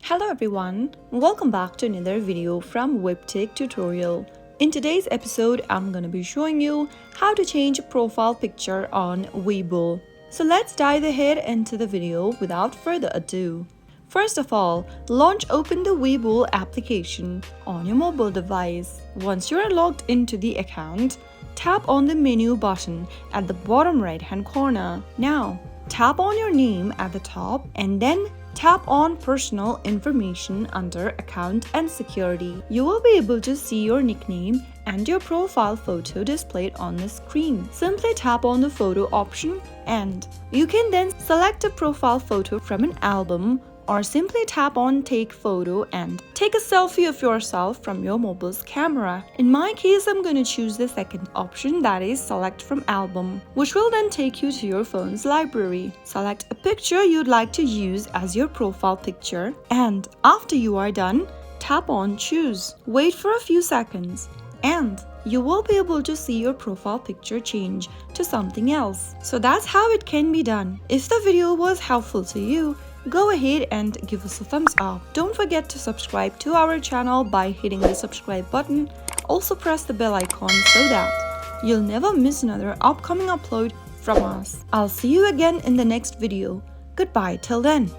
Hello everyone, welcome back to another video from Webtech Tutorial. In today's episode, I'm going to be showing you how to change a profile picture on Webull. So let's dive ahead into the video without further ado. First of all, open the Webull application on your mobile device. Once you are logged into the account, tap on the menu button at the bottom right hand corner. Now, tap on your name at the top and then tap on Personal Information under Account and Security. You will be able to see your nickname and your profile photo displayed on the screen. Simply tap on the photo option and you can then select a profile photo from an album, or simply tap on Take Photo and take a selfie of yourself from your mobile's camera. In my case, I'm going to choose the second option, that is Select from Album, which will then take you to your phone's library. Select a picture you'd like to use as your profile picture, and after you are done, tap on Choose. Wait for a few seconds and you will be able to see your profile picture change to something else. So that's how it can be done. If the video was helpful to you, go ahead and give us a thumbs up. Don't forget to subscribe to our channel by hitting the subscribe button. Also press the bell icon so that you'll never miss another upcoming upload from us. I'll see you again in the next video. Goodbye till then.